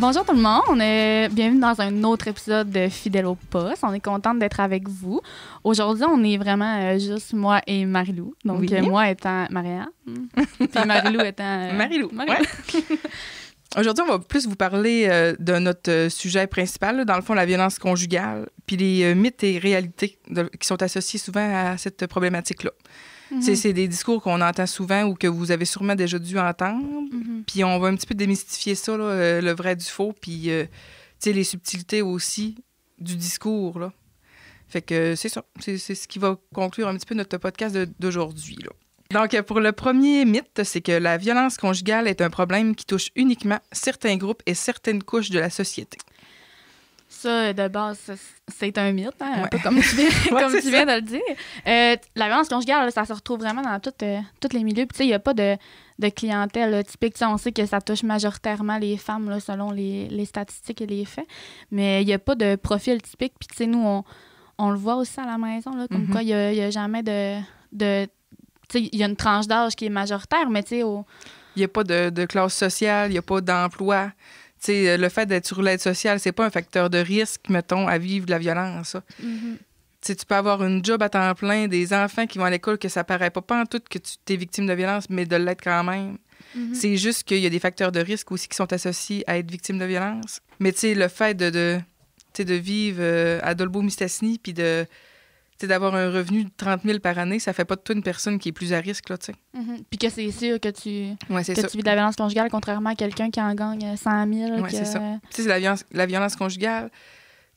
Bonjour tout le monde, bienvenue dans un autre épisode de Fidèle au poste. On est contente d'être avec vous. Aujourd'hui, on est vraiment juste moi et Marie-Lou. Donc, oui. Moi étant Maria, puis Marie-Lou étant... Marie-Lou. Ouais. Aujourd'hui, on va plus vous parler de notre sujet principal, là, dans le fond, la violence conjugale, puis les mythes et réalités qui sont associés souvent à cette problématique-là. Mm-hmm. C'est des discours qu'on entend souvent ou que vous avez sûrement déjà dû entendre. Mm-hmm. Puis on va un petit peu démystifier ça, là, le vrai du faux, puis les subtilités aussi du discours. Là. Fait que c'est ça. C'est ce qui va conclure un petit peu notre podcast d'aujourd'hui. Là. Donc, pour le premier mythe, c'est que la violence conjugale est un problème qui touche uniquement certains groupes et certaines couches de la société. Ça, de base, c'est un mythe, hein, un peu comme tu viens de le dire. La violence conjugale, là, ça se retrouve vraiment dans tous les milieux. Puis, tu sais, il n'y a pas de clientèle là, typique. T'sais, on sait que ça touche majoritairement les femmes, là, selon les statistiques et les faits. Mais il n'y a pas de profil typique. Puis, tu sais, nous, on le voit aussi à la maison, là, comme quoi il n'y a jamais de tu sais, il y a une tranche d'âge qui est majoritaire, mais tu sais... Il n'y a pas de classe sociale, il n'y a pas d'emploi. T'sais, le fait d'être sur l'aide sociale, c'est pas un facteur de risque, mettons, à vivre de la violence. Ça. Mm-hmm. Tu peux avoir une job à temps plein, des enfants qui vont à l'école que ça paraît pas en tout que tu es victime de violence, mais de l'être quand même. Mm-hmm. C'est juste qu'il y a des facteurs de risque aussi qui sont associés à être victime de violence. Mais le fait de vivre à Dolbeau-Mistassini puis d'avoir un revenu de 30 000 par année, ça fait pas de toi une personne qui est plus à risque, là, tu sais. Mm-hmm. Puis que c'est sûr que tu vis de la violence conjugale, contrairement à quelqu'un qui en gagne 100 000. Oui, c'est ça. Tu sais, la violence conjugale,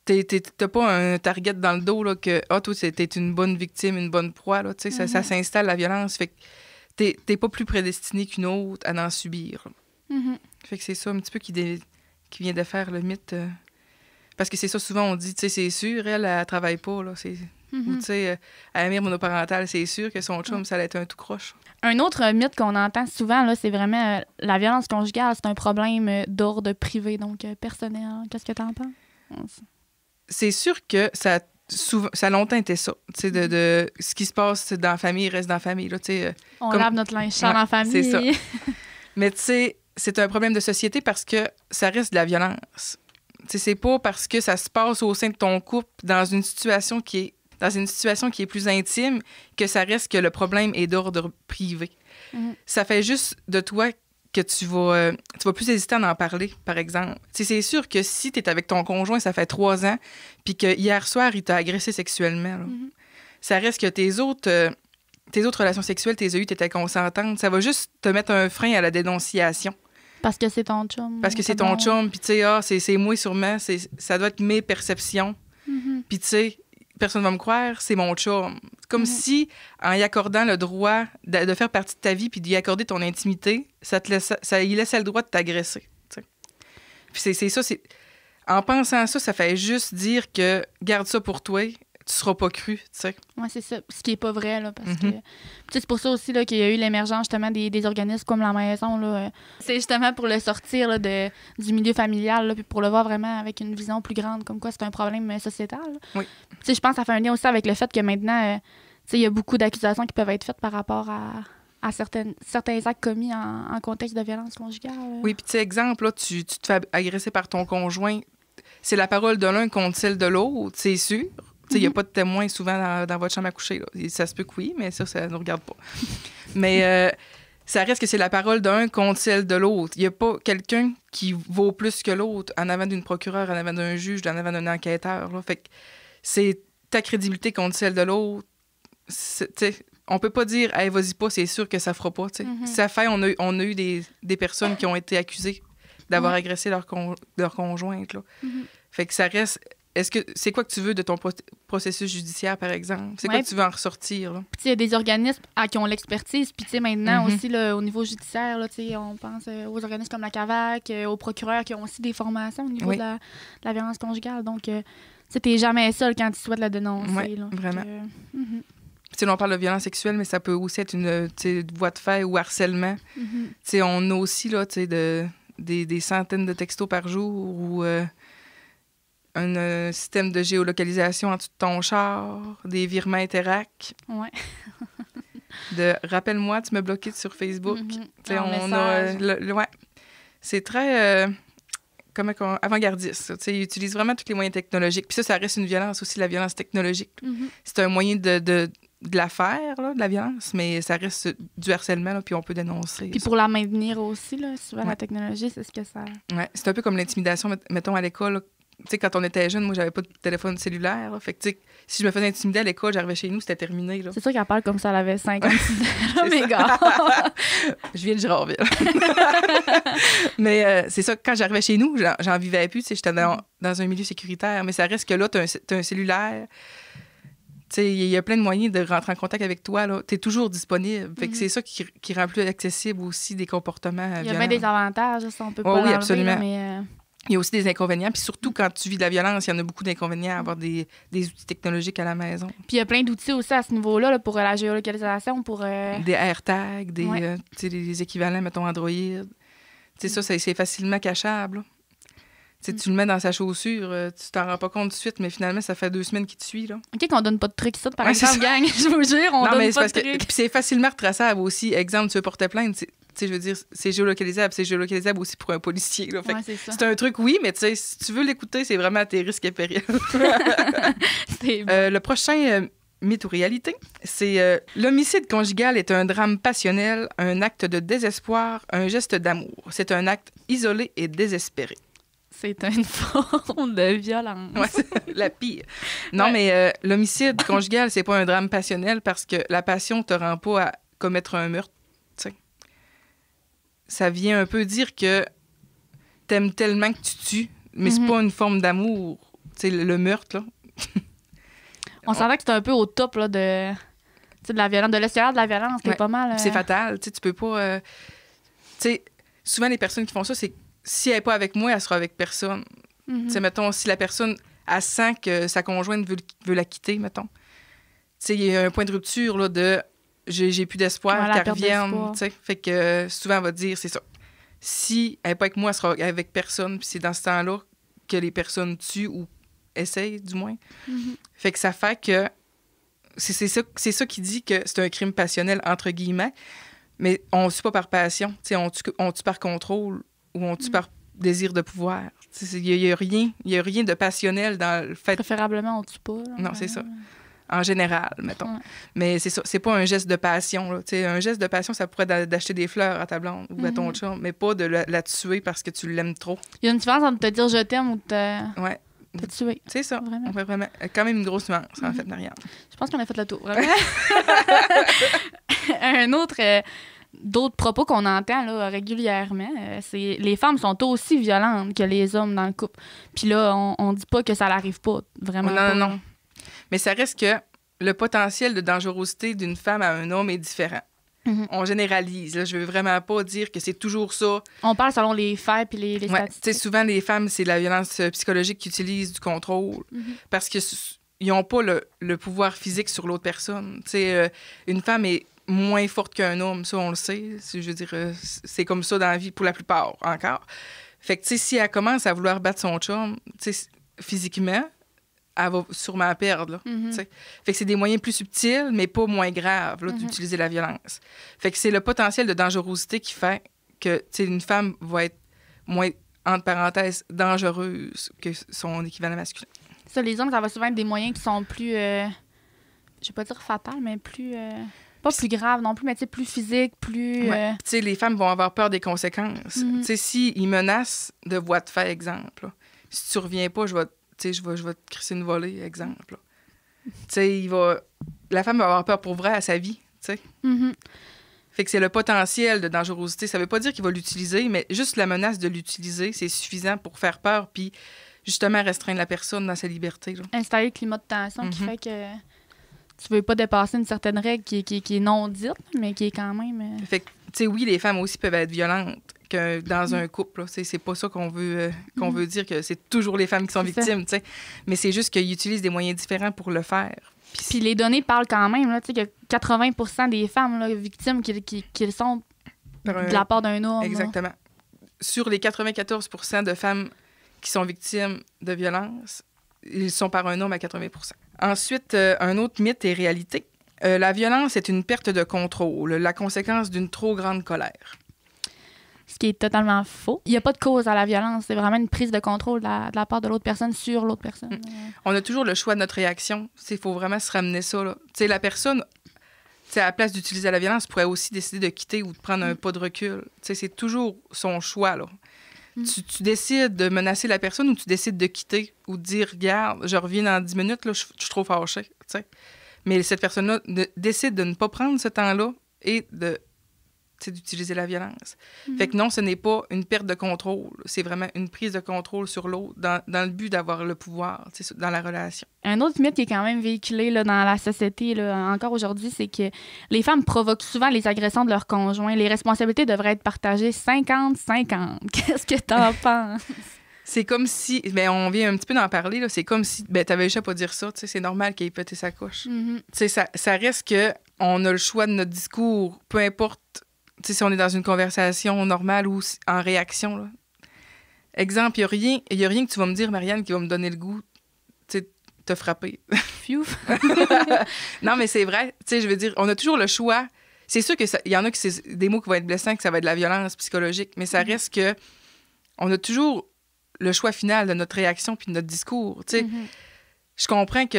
t'as pas un target dans le dos, là, que, toi, t'es une bonne victime, une bonne proie, là, tu sais, ça s'installe, la violence, fait que t'es pas plus prédestiné qu'une autre à en subir. Mm-hmm. Fait que c'est ça, un petit peu, qui vient de faire le mythe. Parce que c'est ça, souvent, on dit, tu sais, c'est sûr, elle travaille pas, là, c'est... Mm-hmm. Ou, tu sais, à la mère monoparentale, c'est sûr que son chum, ça allait être un tout croche. Un autre mythe qu'on entend souvent, là, c'est vraiment la violence conjugale, c'est un problème d'ordre privé, donc personnel. Qu'est-ce que tu en penses? C'est sûr que ça a longtemps été ça. Tu sais, de ce qui se passe dans la famille reste dans la famille. Là, on lave notre linge sale en famille. C'est ça. Mais tu sais, c'est un problème de société parce que ça reste de la violence. Tu sais, c'est pas parce que ça se passe au sein de ton couple dans une situation qui est plus intime que ça reste que le problème est d'ordre privé. Mm-hmm. Ça fait juste de toi que tu vas plus hésiter à en parler, par exemple. T'sais, c'est sûr que si tu es avec ton conjoint, ça fait 3 ans, puis que hier soir, il t'a agressé sexuellement, ça reste que tes autres relations sexuelles, tes EU, tu étais consentante, ça va juste te mettre un frein à la dénonciation. Parce que c'est ton chum. Parce que c'est ton chum, puis tu sais, c'est moi sûrement, ça doit être mes perceptions. Mm-hmm. Puis tu sais, personne ne va me croire, c'est mon chum. C'est comme si, en y accordant le droit de faire partie de ta vie puis d'y accorder ton intimité, il laissait le droit de t'agresser. T'sais. Puis c'est ça, en pensant à ça, ça fait juste dire que garde ça pour toi, tu seras pas cru, tu sais. Oui, c'est ça. Ce qui est pas vrai, là, parce que... c'est pour ça aussi là, qu'il y a eu l'émergence, justement, des organismes comme La Maison, là. C'est justement pour le sortir là, du milieu familial, là, puis pour le voir vraiment avec une vision plus grande, comme quoi c'est un problème sociétal. Oui. Je pense que ça fait un lien aussi avec le fait que maintenant, il y a beaucoup d'accusations qui peuvent être faites par rapport à certains actes commis en contexte de violence conjugale. Oui, puis tu sais, exemple, là, tu te fais agresser par ton conjoint, c'est la parole de l'un contre celle de l'autre, c'est sûr. Il n'y a pas de témoins souvent dans votre chambre à coucher. Là. Ça se peut que oui, mais ça ne nous regarde pas. Mais ça reste que c'est la parole d'un contre celle de l'autre. Il n'y a pas quelqu'un qui vaut plus que l'autre en avant d'une procureure, en avant d'un juge, en avant d'un enquêteur. Là. Fait que c'est ta crédibilité contre celle de l'autre. On peut pas dire « Hey, vas-y pas, c'est sûr que ça fera pas. » Ça fait, on a eu des personnes qui ont été accusées d'avoir agressé leur conjointe. Là. Fait que ça reste... C'est quoi que tu veux de ton processus judiciaire, par exemple? C'est quoi que tu veux en ressortir? Là? Puis il y a des organismes qui ont l'expertise. Puis maintenant aussi, là, au niveau judiciaire, là, on pense aux organismes comme la CAVAC, aux procureurs qui ont aussi des formations au niveau de la violence conjugale. Donc, tu n'es jamais seul quand tu souhaites la dénoncer. Oui, là. vraiment. Puis, on parle de violence sexuelle, mais ça peut aussi être une voie de fait ou harcèlement. On a aussi là, des centaines de textos par jour ou... un système de géolocalisation en dessous de ton char, des virements Interac. Ouais. Rappelle-moi, tu m'as bloqué sur Facebook. Ouais. C'est très avant-gardiste. Ils utilisent vraiment tous les moyens technologiques. Puis ça reste une violence aussi, la violence technologique. C'est un moyen de la faire, là, de la violence, mais ça reste du harcèlement, là, puis on peut dénoncer. Puis pour la maintenir aussi, là, souvent la technologie, c'est ce que ça... Ouais, c'est un peu comme l'intimidation, mettons, à l'école. Quand on était jeune, moi, j'avais pas de téléphone cellulaire. Là, fait que, si je me faisais intimider à l'école, j'arrivais chez nous, c'était terminé. Là. C'est sûr qu'elle parle comme ça, elle avait 56 ans, mes gars. Je viens de Girardville. Mais c'est ça, quand j'arrivais chez nous, j'en vivais plus. J'étais dans un milieu sécuritaire. Mais ça reste que là, t'as un cellulaire. Il y a plein de moyens de rentrer en contact avec toi. Tu es toujours disponible. Fait que c'est ça qui rend plus accessible aussi des comportements violents. Il y a bien des avantages, ça, on peut pas oui, l'enlever, absolument. là, mais... Il y a aussi des inconvénients. Puis surtout, quand tu vis de la violence, il y en a beaucoup d'inconvénients à avoir des outils technologiques à la maison. Puis il y a plein d'outils aussi à ce niveau-là là, pour la géolocalisation, pour... Des AirTags, des équivalents, mettons, Android. Ça, c'est facilement cachable. Tu le mets dans sa chaussure, tu t'en rends pas compte tout de suite, mais finalement, ça fait 2 semaines qu'il te suit. Là. OK, qu'on donne pas de trucs, ça, par exemple, gang. Je vous jure, on donne pas de trucs. Puis c'est facilement retraçable aussi. Exemple, tu veux porter plainte, je veux dire, c'est géolocalisable. C'est géolocalisable aussi pour un policier. Là. C'est un truc, oui, mais si tu veux l'écouter, c'est vraiment à tes risques et périls. Le prochain mythe ou réalité, c'est l'homicide conjugal est un drame passionnel, un acte de désespoir, un geste d'amour. C'est un acte isolé et désespéré. C'est une forme de violence. Ouais, c'est la pire. Non, mais l'homicide conjugal, c'est pas un drame passionnel parce que la passion te rend pas à commettre un meurtre. T'sais. Ça vient un peu dire que t'aimes tellement que tu tues, mais c'est pas une forme d'amour. Le meurtre, là. On sentait que c'était un peu au top là, de la violence, de l'escalade de la violence, c'est pas mal. C'est fatal. Tu peux pas... souvent, les personnes qui font ça, c'est si elle n'est pas avec moi, elle sera avec personne. Mettons, si la personne, elle sent que sa conjointe veut la quitter, mettons. Il y a un point de rupture là, de j'ai plus d'espoir qu'elle revienne. Fait que souvent, elle va dire, c'est ça. Si elle n'est pas avec moi, elle sera avec personne. Puis c'est dans ce temps-là que les personnes tuent ou essayent, du moins. Fait que ça fait que c'est ça qui dit que c'est un crime passionnel, entre guillemets. Mais on ne tue pas par passion. On tue par contrôle ou on tue par désir de pouvoir. Il n'y a rien de passionnel dans le fait... Préférablement, on ne tue pas. Là, non, c'est ça. En général, mettons. Ouais. Mais c'est ça, c'est pas un geste de passion. Là. Un geste de passion, ça pourrait être d'acheter des fleurs à ta blonde ou à ton chum, mais pas de la tuer parce que tu l'aimes trop. Il y a une différence entre te dire « je t'aime » ou te tuer. C'est ça. Vraiment. Quand même une grosse nuance, en fait, Marianne. Je pense qu'on a fait le tour. Un autre... D'autres propos qu'on entend là, régulièrement, c'est les femmes sont aussi violentes que les hommes dans le couple. Puis là, on dit pas que ça n'arrive pas, vraiment. Non. Mais ça reste que le potentiel de dangerosité d'une femme à un homme est différent. On généralise. Là, je veux vraiment pas dire que c'est toujours ça. On parle selon les faits puis les statistiques. Souvent, les femmes, c'est la violence psychologique qui utilise du contrôle parce qu'ils n'ont pas le pouvoir physique sur l'autre personne. Une femme est moins forte qu'un homme, ça, on le sait. Je veux dire, c'est comme ça dans la vie pour la plupart, encore. Fait que, si elle commence à vouloir battre son chum, physiquement, elle va sûrement perdre. Fait que c'est des moyens plus subtils, mais pas moins graves là, d'utiliser la violence. Fait que c'est le potentiel de dangerosité qui fait que une femme va être moins, entre parenthèses, dangereuse que son équivalent masculin. Ça, les hommes, ça va souvent être des moyens qui sont plus, je vais pas dire fatals, mais plus... Pas plus grave non plus, mais plus physique, plus... Les femmes vont avoir peur des conséquences. S'ils menacent de voie de fait, exemple, là, si tu reviens pas, je vais te crisser une volée, exemple. La femme va avoir peur pour vrai à sa vie. Fait que c'est le potentiel de dangerosité. Ça veut pas dire qu'il va l'utiliser, mais juste la menace de l'utiliser, c'est suffisant pour faire peur puis justement restreindre la personne dans sa liberté. Là. Installer le climat de tension qui fait que... Tu veux pas dépasser une certaine règle qui est non dite, mais qui est quand même... Fait que, oui, les femmes aussi peuvent être violentes que dans un couple. Là. C'est pas ça qu'on veut dire, que c'est toujours les femmes qui sont victimes. Mais c'est juste qu'ils utilisent des moyens différents pour le faire. Puis les données parlent quand même là, que 80% des femmes là, victimes qui sont de la part d'un homme. Exactement. Là. Sur les 94% de femmes qui sont victimes de violences, ils sont par un homme à 80%. Ensuite, un autre mythe et réalité. La violence est une perte de contrôle, la conséquence d'une trop grande colère. ce qui est totalement faux. Il n'y a pas de cause à la violence. C'est vraiment une prise de contrôle de la part de l'autre personne sur l'autre personne. On a toujours le choix de notre réaction. Il faut vraiment se ramener ça. Là. La personne, à la place d'utiliser la violence, pourrait aussi décider de quitter ou de prendre un pas de recul. C'est toujours son choix. Là. Tu décides de menacer la personne ou tu décides de quitter ou de dire, regarde, je reviens dans 10 minutes, là, je suis trop fâchée. Mais cette personne-là décide de ne pas prendre ce temps-là et d'utiliser la violence. Fait que non, ce n'est pas une perte de contrôle. C'est vraiment une prise de contrôle sur l'autre dans le but d'avoir le pouvoir dans la relation. Un autre mythe qui est quand même véhiculé là, dans la société, là, encore aujourd'hui, c'est que les femmes provoquent souvent les agressions de leurs conjoints. Les responsabilités devraient être partagées 50-50. Qu'est-ce que t'en penses? C'est comme si... Ben, on vient un petit peu d'en parler. Là, c'est comme si... Ben, t'avais juste à pas dire ça. C'est normal qu'il ait pété sa couche. Ça reste que on a le choix de notre discours, peu importe si on est dans une conversation normale ou en réaction. Là. Exemple, il n'y a rien que tu vas me dire, Marianne, qui va me donner le goût de te frapper. Non, mais c'est vrai. Je veux dire, on a toujours le choix. C'est sûr qu'il y en a qui c'est des mots qui vont être blessants, que ça va être de la violence psychologique, mais ça reste que on a toujours le choix final de notre réaction puis de notre discours. Je comprends que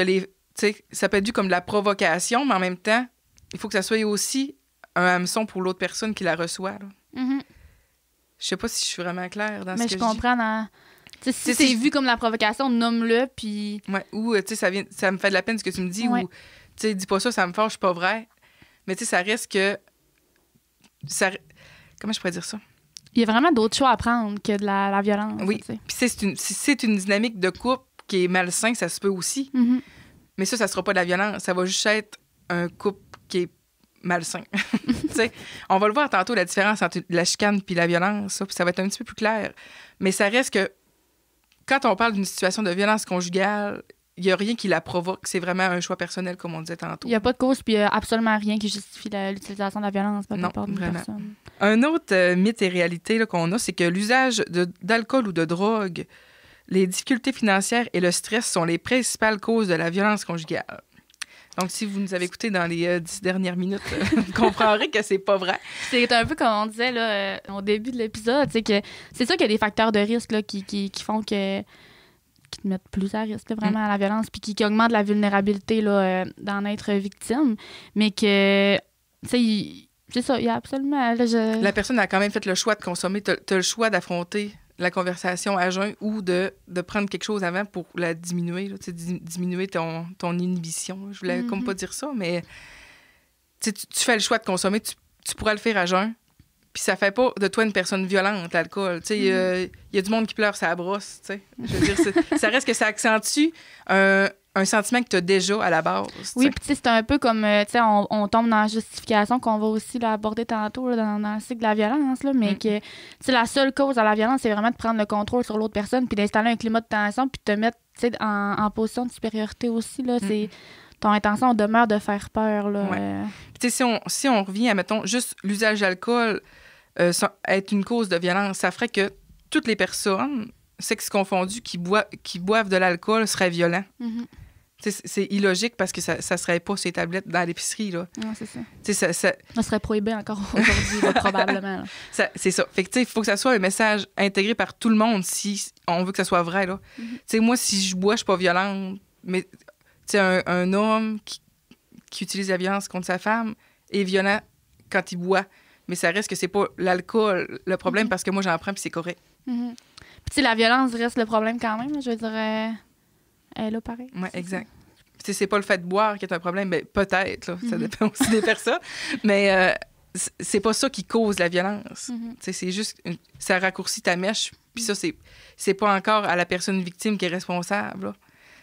ça peut être vu comme de la provocation, mais en même temps, il faut que ça soit aussi un hameçon pour l'autre personne qui la reçoit. Je sais pas si je suis vraiment claire dans ce que je dis. Mais je comprends. Si c'est vu comme la provocation, nomme-le, puis... Ouais, ou, ça me fait de la peine ce que tu me dis, ou, dis pas ça me fâche, c'est pas vrai. Mais, ça reste que... Comment je pourrais dire ça? Il y a vraiment d'autres choix à prendre que de la violence. Oui, puis si c'est une dynamique de couple qui est malsain, ça se peut aussi. Mais ça sera pas de la violence. Ça va juste être un couple qui est malsain. On va le voir tantôt, la différence entre la chicane puis la violence, puis ça va être un petit peu plus clair. Mais ça reste que quand on parle d'une situation de violence conjugale, il n'y a rien qui la provoque. C'est vraiment un choix personnel, comme on disait tantôt. Il n'y a pas de cause, puis il n'y a absolument rien qui justifie l'utilisation de la violence par la part d'une personne. Un autre mythe et réalité là, qu'on a, c'est que l'usage d'alcool ou de drogue, les difficultés financières et le stress sont les principales causes de la violence conjugale. Donc, si vous nous avez écoutés dans les 10 dernières minutes, vous comprendrez que c'est pas vrai. C'est un peu comme on disait là, au début de l'épisode, c'est sûr qu'il y a des facteurs de risque là, qui font que... qui te mettent plus à risque là, vraiment à la violence, puis qui augmentent la vulnérabilité là, d'en être victime, mais que, c'est ça, il y a absolument... Là, La personne a quand même fait le choix de consommer, t'as le choix d'affronter la conversation à jeun ou de prendre quelque chose avant pour la diminuer, là, diminuer ton inhibition. Je voulais comme pas dire ça, mais tu fais le choix de consommer, tu pourras le faire à jeun, puis ça fait pas de toi une personne violente, l'alcool. Il y a du monde qui pleure, ça brosse. Je veux dire, ça reste que ça accentue un sentiment que tu as déjà à la base. Oui, puis c'est un peu comme, on tombe dans la justification qu'on va aussi là, aborder tantôt là, dans le cycle de la violence, là, mais que la seule cause à la violence, c'est vraiment de prendre le contrôle sur l'autre personne puis d'installer un climat de tension puis de te mettre en position de supériorité aussi. Là, c'est ton intention demeure de faire peur. Là, si on revient à, mettons, juste l'usage d'alcool être une cause de violence, ça ferait que toutes les personnes, sexe confondu, qui boivent de l'alcool seraient violents. C'est illogique parce que ça serait pas ces tablettes dans l'épicerie. Là. Non, c'est ça. Ça serait prohibé encore aujourd'hui, là, probablement. C'est ça. Fait que il faut que ça soit un message intégré par tout le monde si on veut que ça soit vrai. Là. Moi, si je bois, je suis pas violente. Mais un homme qui utilise la violence contre sa femme est violent quand il boit. Mais ça reste que c'est pas l'alcool le problème parce que moi, j'en prends puis c'est correct. Puis la violence reste le problème quand même. Je veux dire, elle est là pareil. Oui, exact. C'est pas le fait de boire qui est un problème, ben, peut-être. Là, ça dépend aussi des personnes. Mais c'est pas ça qui cause la violence. C'est juste... ça raccourcit ta mèche. Puis ça, c'est pas encore à la personne victime qui est responsable. Là.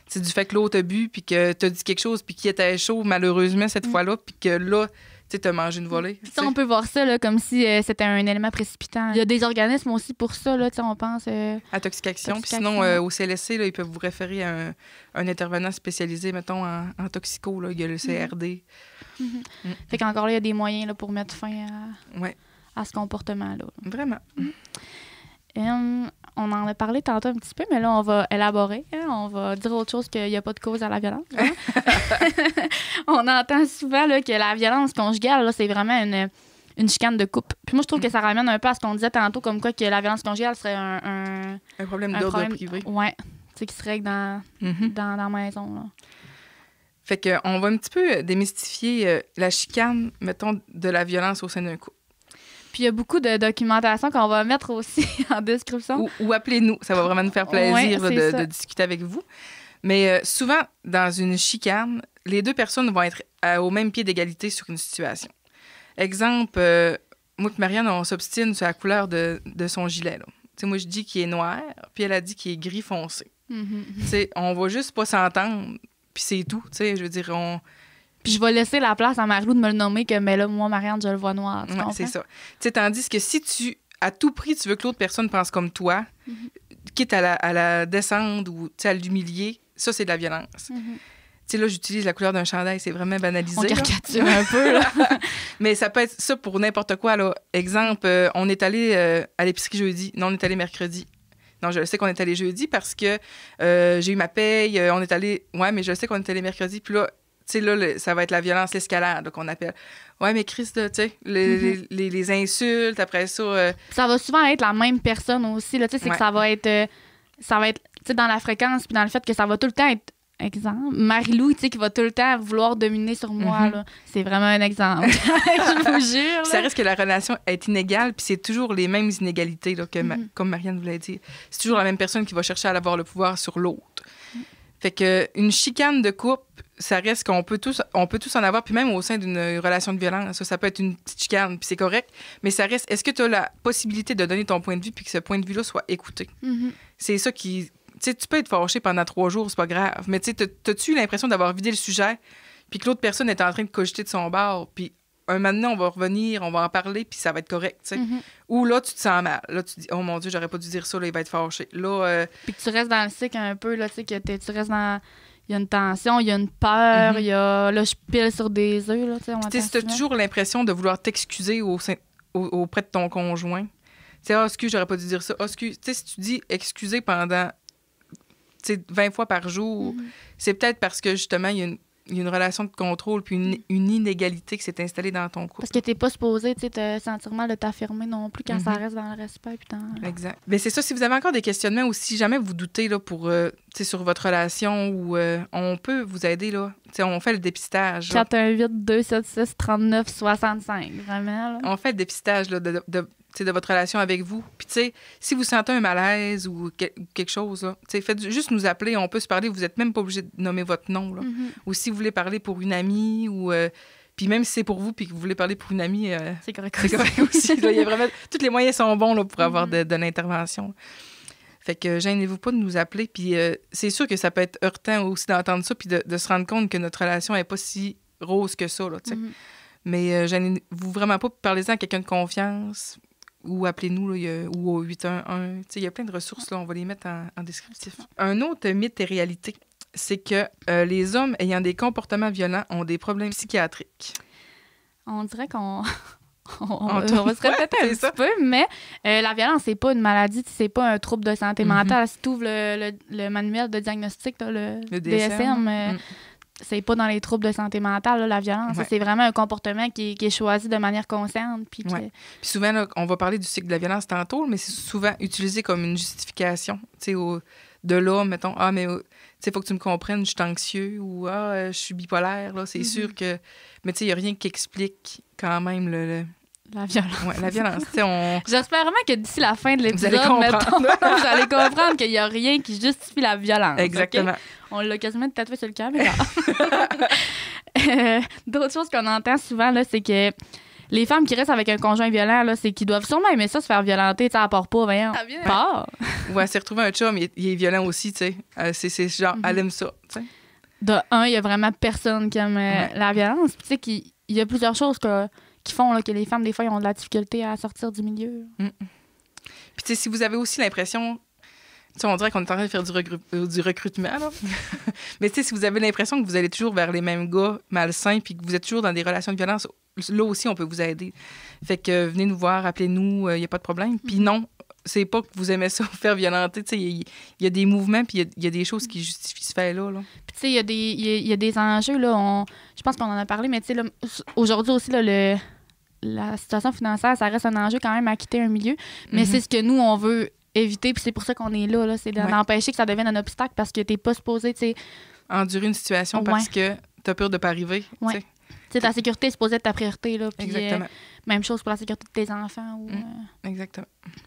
C'est du fait que l'autre a bu puis que t'as dit quelque chose puis qu'il était chaud, malheureusement, cette fois-là, puis que là... tu as mangé une volée. On peut voir ça là, comme si c'était un élément précipitant. Il y a des organismes aussi pour ça, là, on pense... Intoxication. Puis sinon, au CLSC, là, ils peuvent vous référer à un intervenant spécialisé, mettons, en toxico. Là. Il y a le CRD. Fait qu'encore là, il y a des moyens là, pour mettre fin à ce comportement-là. Vraiment. On en a parlé tantôt un petit peu, mais là, on va élaborer. On va dire autre chose qu'il n'y a pas de cause à la violence. On entend souvent là, que la violence conjugale, là, c'est vraiment une chicane de couple. Puis moi, je trouve que ça ramène un peu à ce qu'on disait tantôt, comme quoi que la violence conjugale serait un problème d'ordre privé. Oui, tu sais, qui se règle dans la maison. Là. Fait qu'on va un petit peu démystifier la chicane, mettons, de la violence au sein d'un couple. Puis il y a beaucoup de documentation qu'on va mettre aussi en description. Ou appelez-nous, ça va vraiment nous faire plaisir de discuter avec vous. Mais souvent, dans une chicane, les deux personnes vont être au même pied d'égalité sur une situation. Exemple, moi et Marianne, on s'obstine sur la couleur de son gilet. Là. Moi, je dis qu'il est noir, puis elle a dit qu'il est gris foncé. On va juste pas s'entendre, puis c'est tout. Je veux dire, Puis je vais laisser la place à Marie-Lou de me le nommer que, mais là, moi, Marianne, je le vois noir. Tu comprends? C'est ça. Tandis que si à tout prix, tu veux que l'autre personne pense comme toi, quitte à la descendre ou à l'humilier, ça, c'est de la violence. Là, j'utilise la couleur d'un chandail, c'est vraiment banalisé. On caricature un peu, là. Mais ça peut être ça pour n'importe quoi, là. Exemple, on est allé à l'épicerie jeudi. Non, on est allé mercredi. Non, je sais qu'on est allé jeudi parce que j'ai eu ma paye. On est allé... Ouais, mais je sais qu'on est allé mercredi. Puis là, ça va être la violence, l'escalade, là, qu'on appelle. Ouais, mais Chris, tu sais, les insultes, après ça... Ça va souvent être la même personne aussi, là. Tu sais, c'est que ça va être... tu sais, dans la fréquence puis dans le fait que ça va tout le temps être... Exemple, Marie-Lou, tu sais, qui va tout le temps vouloir dominer sur moi, là. C'est vraiment un exemple. Je vous jure. Là. Ça reste que la relation est inégale, puis c'est toujours les mêmes inégalités, là, comme Marianne vous l'a dit. C'est toujours la même personne qui va chercher à avoir le pouvoir sur l'autre. Fait que une chicane de couple, ça reste qu'on peut tous en avoir, puis même au sein d'une relation de violence, ça peut être une petite chicane, puis c'est correct, mais ça reste, est-ce que tu as la possibilité de donner ton point de vue, puis que ce point de vue-là soit écouté? C'est ça qui... Tu peux être fâché pendant 3 jours, c'est pas grave. Mais t'as-tu eu l'impression d'avoir vidé le sujet, puis que l'autre personne est en train de cogiter de son bord, puis un moment, on va revenir, on va en parler, puis ça va être correct, tu sais. Ou là, tu te sens mal. Là, tu te dis, oh mon Dieu, j'aurais pas dû dire ça, là, il va être fâché. Là, puis que tu restes dans le cycle un peu, là, tu sais, que tu restes dans... Il y a une tension, il y a une peur, il y a... Là, je pile sur des œufs, là, tu sais. Si t'as toujours l'impression de vouloir t'excuser auprès de ton conjoint, tu sais, excuse, j'aurais pas dû dire ça. Excuse, tu sais, si tu dis excuser pendant... 20 fois par jour, c'est peut-être parce que, justement, il y a une relation de contrôle puis une inégalité qui s'est installée dans ton couple. Parce que t'es pas supposé te sentir mal de t'affirmer non plus quand ça reste dans le respect. Puis Exact. Mais c'est ça, si vous avez encore des questionnements ou si jamais vous doutez là, sur votre relation, ou on peut vous aider. Là. On fait le dépistage. 418-276-3965, vraiment. Là. On fait le dépistage là, de votre relation avec vous. Puis, tu sais, si vous sentez un malaise ou quelque chose, là, faites juste nous appeler. On peut se parler. Vous n'êtes même pas obligé de nommer votre nom. Là. Ou si vous voulez parler pour une amie ou... puis même si c'est pour vous puis que vous voulez parler pour une amie... c'est correct aussi. Là, il y a vraiment... Tous les moyens sont bons là, pour avoir de l'intervention. Fait que gênez-vous pas de nous appeler. Puis c'est sûr que ça peut être heurtant aussi d'entendre ça puis de se rendre compte que notre relation n'est pas si rose que ça. Là, mais gênez-vous vraiment pas. Parlez-en à quelqu'un de confiance... Ou appelez-nous, là, ou au 811. Il y a plein de ressources, là, on va les mettre en descriptif. Un autre mythe et réalité, c'est que les hommes ayant des comportements violents ont des problèmes psychiatriques. On dirait qu'on va se répéter un petit peu, mais la violence, c'est pas une maladie, c'est pas un trouble de santé mentale. Si tu ouvres le manuel de diagnostic, là, le DSM, c'est pas dans les troubles de santé mentale, là, la violence. C'est vraiment un comportement qui est choisi de manière consciente. Puis souvent, là, on va parler du cycle de la violence tantôt, mais c'est souvent utilisé comme une justification. De là, mettons, mais il faut que tu me comprennes, je suis anxieux ou je suis bipolaire. Là, c'est sûr que... Mais il n'y a rien qui explique quand même la violence. Oui, la violence. J'espère vraiment que d'ici la fin de l'épisode, vous allez comprendre qu'il n'y a rien qui justifie la violence. Exactement. Okay? On l'a quasiment tatoué sur le caméra. D'autres choses qu'on entend souvent, là, c'est que les femmes qui restent avec un conjoint violent, là, c'est qu'ils doivent sûrement aimer ça, se faire violenter, à part pas, voyons. Part. Ou elle s'est retrouvée un chum, il est violent aussi, tu sais. C'est genre, elle aime ça, tu sais. De un, il y a vraiment personne qui aime la violence. Puis tu sais qu'il y a plusieurs choses qui font là, que les femmes, des fois, ils ont de la difficulté à sortir du milieu. Puis tu sais, si vous avez aussi l'impression... on dirait qu'on est en train de faire du recrutement, là. Mais tu sais, si vous avez l'impression que vous allez toujours vers les mêmes gars malsains puis que vous êtes toujours dans des relations de violence, là aussi, on peut vous aider. Fait que venez nous voir, appelez-nous, il n'y a pas de problème. Puis non, c'est pas que vous aimez ça, vous faire violenter. Tu sais, il y a des mouvements puis il y a des choses qui justifient ce fait-là. Là. Puis tu sais, il y a des enjeux, là. Je pense qu'on en a parlé, mais tu sais, aujourd'hui aussi, là, la situation financière, ça reste un enjeu quand même à quitter un milieu. Mais c'est ce que nous, on veut éviter, puis c'est pour ça qu'on est là. C'est d'empêcher que ça devienne un obstacle parce que t'es pas supposé, tu sais... Endurer une situation parce que t'as peur de pas arriver, tu sais. Ta sécurité est supposée être ta priorité, là. Puis, exactement. Même chose pour la sécurité de tes enfants. Ou, exactement.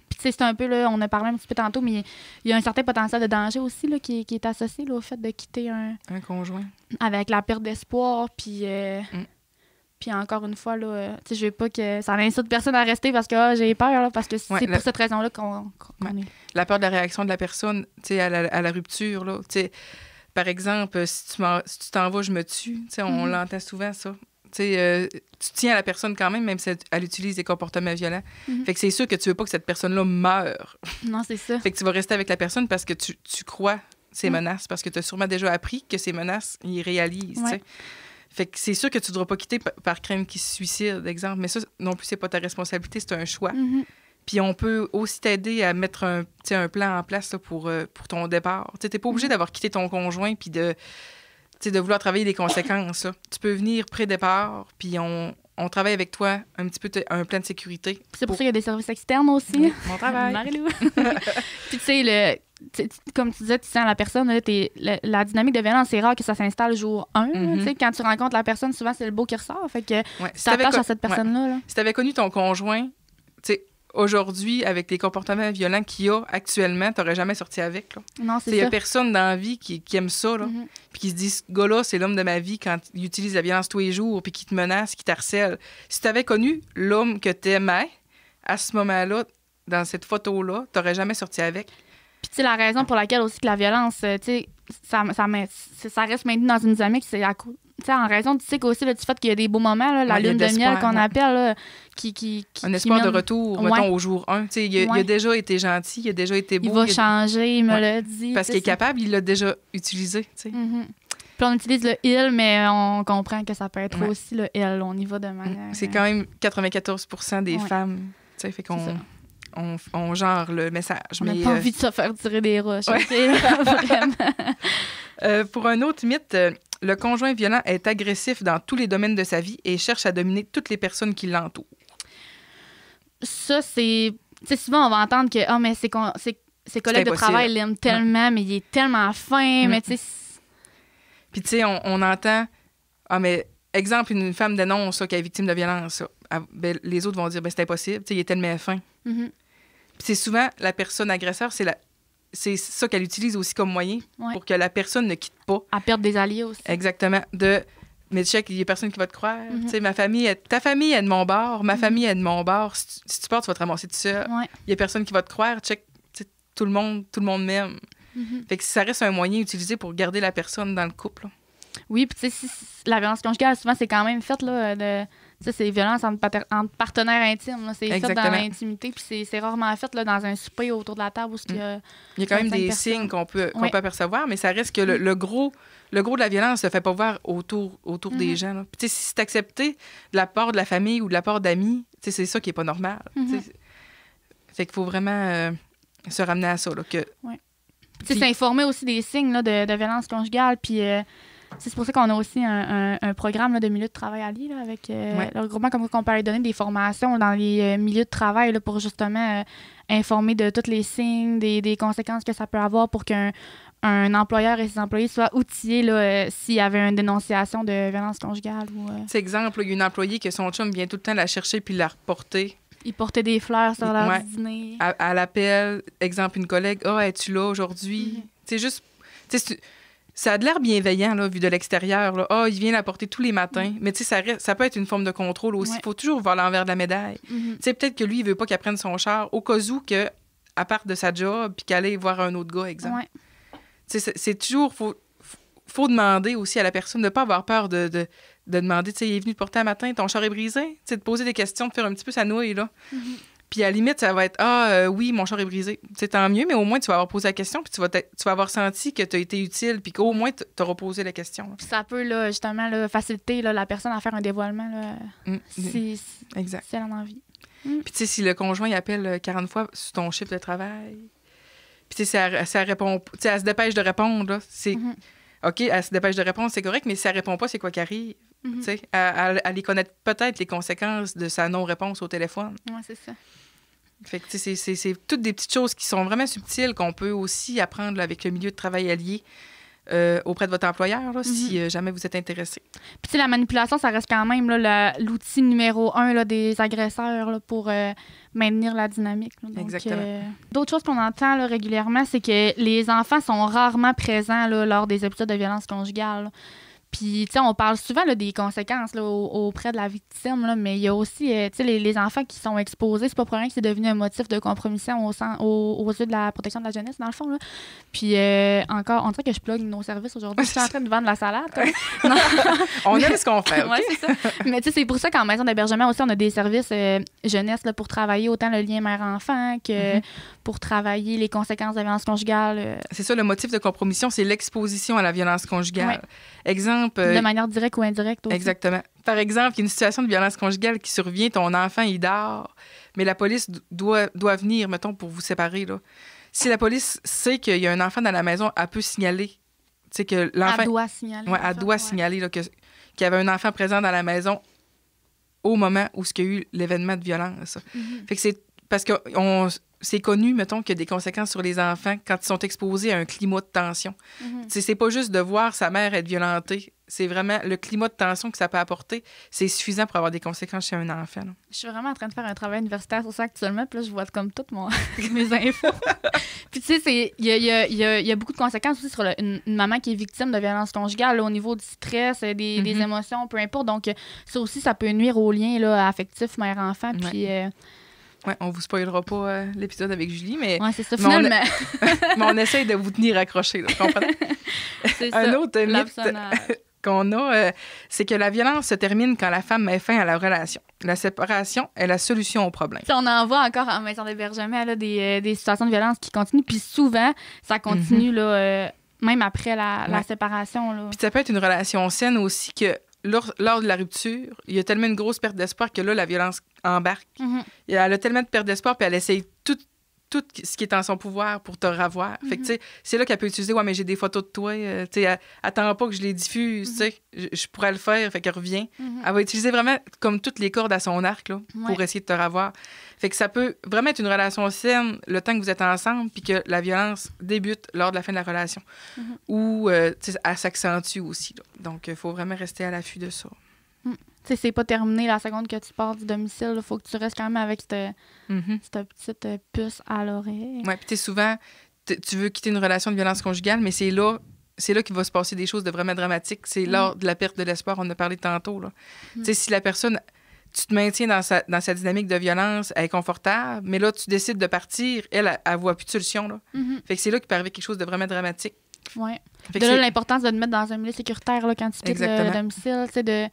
Puis, tu sais, c'est un peu, là, on a parlé un petit peu tantôt, mais il y a un certain potentiel de danger aussi, là, qui est associé, là, au fait de quitter un conjoint. Avec la perte d'espoir, puis... Puis encore une fois, là, tu sais, je veux pas que ça n'incite personne à rester parce que j'ai peur, là, parce que c'est pour cette raison-là qu'on est. La peur de la réaction de la personne, tu sais, à la rupture, là. Tu sais, par exemple, si tu t'en vas, je me tue. Tu sais, on l'entend souvent, ça. Tu sais, tu tiens à la personne quand même, même si elle utilise des comportements violents. Fait que c'est sûr que tu veux pas que cette personne-là meure. Non, c'est ça. Fait que tu vas rester avec la personne parce que tu crois ces menaces, parce que tu as sûrement déjà appris que ces menaces, ils réalisent, tu sais. Fait que c'est sûr que tu ne devras pas quitter par crainte qu'il se suicide, exemple. Mais ça, non plus, c'est pas ta responsabilité, c'est un choix. Puis on peut aussi t'aider à mettre un plan en place là, pour ton départ. Tu n'es pas obligé d'avoir quitté ton conjoint puis de vouloir travailler les conséquences. Là. Tu peux venir pré-départ, puis on travaille avec toi un petit peu un plan de sécurité. C'est pour ça qu'il y a des services externes aussi. Oui, mon travail. Marie-Lou. Puis tu sais, comme tu disais, tu sens la personne, là, la dynamique de violence, c'est rare que ça s'installe jour 1. Quand tu rencontres la personne, souvent, c'est le beau qui ressort. Fait que tu t'attaches à cette personne-là. Là. Si tu avais connu ton conjoint, aujourd'hui, avec les comportements violents qu'il y a actuellement, tu n'aurais jamais sorti avec. Là. Non, c'est ça. Il n'y a personne dans la vie qui aime ça. Là. Puis qui se dit, ce gars-là, c'est l'homme de ma vie quand il utilise la violence tous les jours, puis qui te menace, qui t'harcèle. Si tu avais connu l'homme que tu aimais, à ce moment-là, dans cette photo-là, tu n'aurais jamais sorti avec. Puis, tu sais, la raison pour laquelle aussi que la violence, tu sais, ça reste maintenu dans une dynamique, c'est en raison, tu sais, aussi, là, du fait qu'il y a des beaux moments, là, la lune de miel qu'on appelle, là, qui un espoir de retour, mettons, au jour 1. Tu sais, il a déjà été gentil, il a déjà été beau. Il va changer, il me l'a dit. Parce qu'il est capable, il l'a déjà utilisé, tu sais. Puis on utilise le « il », mais on comprend que ça peut être aussi le « elle ». On y va de manière... C'est quand même 94% des femmes, tu sais, fait qu'on... On genre le message. On n'a pas envie de se faire tirer des roches. Vraiment. Pour un autre mythe, le conjoint violent est agressif dans tous les domaines de sa vie et cherche à dominer toutes les personnes qui l'entourent. Ça, c'est... Tu sais, souvent, on va entendre que mais ses collègues de travail l'aiment tellement, mais il est tellement fin, mais tu sais... Puis, tu sais, on entend... mais exemple, une femme dénonce qu'elle est victime de violence. Les autres vont dire, c'est impossible. Tu sais, il est tellement fin. Puis c'est souvent la personne agresseur, c'est ça qu'elle utilise aussi comme moyen pour que la personne ne quitte pas. À perdre des alliés aussi. Exactement. Mais check, il y a personne qui va te croire. Tu sais, ta famille est de mon bord, ma famille est de mon bord. Si tu pars, tu vas te ramasser tout seul. Il y a personne qui va te croire. Check, tout le monde m'aime. Fait que ça reste un moyen utilisé pour garder la personne dans le couple. Là. Oui, puis tu sais, la violence conjugale, souvent, c'est quand même fait, là, c'est violence entre partenaires intimes. Là. C'est fait dans l'intimité, puis c'est rarement fait là, dans un souper autour de la table où il y a quand même des signes qu'on peut apercevoir, mais ça reste que le gros de la violence se fait pas voir autour des gens. Là. Puis si c'est accepté de la part de la famille ou de la part d'amis, c'est ça qui est pas normal. Fait qu'il faut vraiment se ramener à ça. Là, c'est s'informer aussi des signes là, de violence conjugale, puis... c'est pour ça qu'on a aussi un programme là, de milieu de travail à Lille avec le regroupement, comme on peut aller donner des formations dans les milieux de travail là, pour justement informer de tous les signes, des conséquences que ça peut avoir pour qu'un employeur et ses employés soient outillés là, s'il y avait une dénonciation de violence conjugale. C'est exemple, il y a une employée que son chum vient tout le temps la chercher puis la reporter. Il portait des fleurs sur leur dîner. À l'appel, exemple, une collègue, « es-tu là aujourd'hui? C'est juste... Ça a de l'air bienveillant, là, vu de l'extérieur. Là. Il vient l'apporter tous les matins. Mais tu sais, ça peut être une forme de contrôle aussi. Il faut toujours voir l'envers de la médaille. Tu sais, peut-être que lui, il veut pas qu'elle prenne son char au cas où qu'elle parte de sa job puis qu'elle aille voir un autre gars, exemple. Tu sais, c'est toujours... Faut demander aussi à la personne de ne pas avoir peur de demander, tu sais, il est venu te porter un matin, ton char est brisé? Tu sais, de poser des questions, de faire un petit peu sa nouille, là. Puis à la limite, ça va être oui, mon char est brisé. C'est tant mieux, mais au moins, tu vas avoir posé la question, puis tu vas avoir senti que tu as été utile, puis qu'au moins, tu auras posé la question. Puis ça peut, là, justement, là, faciliter là, la personne à faire un dévoilement, là, si elle en a envie. Puis tu sais, si le conjoint il appelle 40 fois sur ton chiffre de travail, puis tu sais, ça répond, tu sais, elle se dépêche de répondre, là, c'est... OK, elle se dépêche de répondre, c'est correct, mais si elle répond pas, c'est quoi qui arrive? tu sais, à aller connaître peut-être les conséquences de sa non-réponse au téléphone. Oui, c'est ça. Fait que, tu sais, c'est toutes des petites choses qui sont vraiment subtiles qu'on peut aussi apprendre là, avec le milieu de travail allié auprès de votre employeur, là, si jamais vous êtes intéressé. Puis, tu sais, la manipulation, ça reste quand même là, l'outil numéro 1 là, des agresseurs là, pour maintenir la dynamique. Là. Donc, exactement. D'autres choses qu'on entend là, régulièrement, c'est que les enfants sont rarement présents là, lors des épisodes de violence conjugale. Là. Puis, tu sais, on parle souvent là, des conséquences là, auprès de la victime, là, mais il y a aussi, tu sais, les enfants qui sont exposés, c'est pas pour rien que c'est devenu un motif de compromission aux yeux de la protection de la jeunesse, dans le fond, là. Puis, encore, on dirait que je plug nos services aujourd'hui. Je suis en train de vendre la salade. Non. On aime ce qu'on fait, OK? Oui, c'est ça. Mais tu sais, c'est pour ça qu'en maison d'hébergement aussi, on a des services jeunesse là, pour travailler autant le lien mère-enfant que pour travailler les conséquences de la violence conjugale. C'est ça, le motif de compromission, c'est l'exposition à la violence conjugale. Ouais. Exemple... de manière directe ou indirecte aussi. Exactement. Par exemple, il y a une situation de violence conjugale qui survient, ton enfant, il dort, mais la police doit venir, mettons, pour vous séparer, là. Si la police sait qu'il y a un enfant dans la maison, elle peut signaler. Tu sais que l'enfant... Elle doit signaler. Oui, elle doit signaler là, qu'il y avait un enfant présent dans la maison au moment où il y a eu l'événement de violence. Fait que c'est parce que c'est connu, mettons, qu'il y a des conséquences sur les enfants quand ils sont exposés à un climat de tension. C'est pas juste de voir sa mère être violentée. C'est vraiment le climat de tension que ça peut apporter. C'est suffisant pour avoir des conséquences chez un enfant. Là. Je suis vraiment en train de faire un travail universitaire sur ça actuellement. Puis là, je vois comme toutes mes infos. Puis tu sais, il y a beaucoup de conséquences aussi sur une maman qui est victime de violence conjugale là, au niveau du stress, des émotions, peu importe. Donc, ça aussi, ça peut nuire au lien là, affectif mère-enfant. Puis... Oui, on vous spoilera pas l'épisode avec Julie, mais... Oui, c'est ça, finalement. Mais on essaye de vous tenir accrochés, là, comprenez? C'est un ça, autre mythe qu'on a, c'est que la violence se termine quand la femme met fin à la relation. La séparation est la solution au problème. T'sais, on en voit encore en maison d'hébergement là, des situations de violence qui continuent, puis souvent, ça continue là, même après la séparation. Là. Puis ça peut être une relation saine aussi que... Lors de la rupture, il y a tellement une grosse perte d'espoir que là, la violence embarque. Elle a tellement de perte d'espoir, puis elle essaye tout ce qui est en son pouvoir pour te revoir. Fait que, tu sais, c'est là qu'elle peut utiliser « Ouais, mais j'ai des photos de toi. Tu sais, attends pas que je les diffuse. Tu sais, je pourrais le faire. » Fait qu'elle revient. Elle va utiliser vraiment comme toutes les cordes à son arc là, pour essayer de te revoir. Fait que ça peut vraiment être une relation saine le temps que vous êtes ensemble puis que la violence débute lors de la fin de la relation. Ou, tu sais, elle s'accentue aussi. Là. Donc, il faut vraiment rester à l'affût de ça. Tu sais, c'est pas terminé la seconde que tu pars du domicile. Il faut que tu restes quand même avec cette petite puce à l'oreille. Oui, puis tu sais, souvent, tu veux quitter une relation de violence conjugale, mais c'est là qu'il va se passer des choses de vraiment dramatiques. C'est lors de la perte de l'espoir, on en a parlé tantôt. Là. Tu sais, si la personne, tu te maintiens dans sa dynamique de violence, elle est confortable, mais là, tu décides de partir, elle voit plus de solution. Là. Fait que c'est là qu'il peut arriver quelque chose de vraiment dramatique. Oui. De là, l'importance de te mettre dans un milieu sécuritaire là, quand tu quittes le domicile, tu sais, de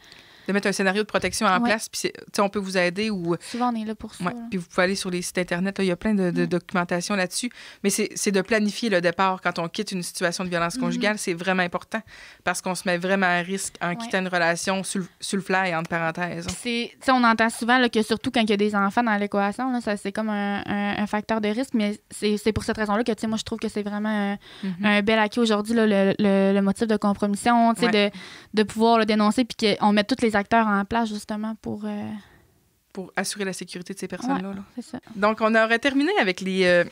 mettre un scénario de protection en place, puis on peut vous aider. Souvent, on est là pour ça. Puis vous pouvez aller sur les sites Internet, il y a plein de documentation là-dessus. Mais c'est de planifier le départ quand on quitte une situation de violence conjugale. C'est vraiment important parce qu'on se met vraiment à risque en quittant une relation sur le fly, entre parenthèses. On entend souvent là, que surtout quand il y a des enfants dans l'équation, là, ça, c'est comme un facteur de risque, mais c'est pour cette raison-là que moi, je trouve que c'est vraiment un bel acquis aujourd'hui, là, le motif de compromission, de pouvoir le dénoncer puis qu'on mette tous les acteurs en place, justement, pour assurer la sécurité de ces personnes-là. Ouais, c'est ça. Donc, on aurait terminé avec les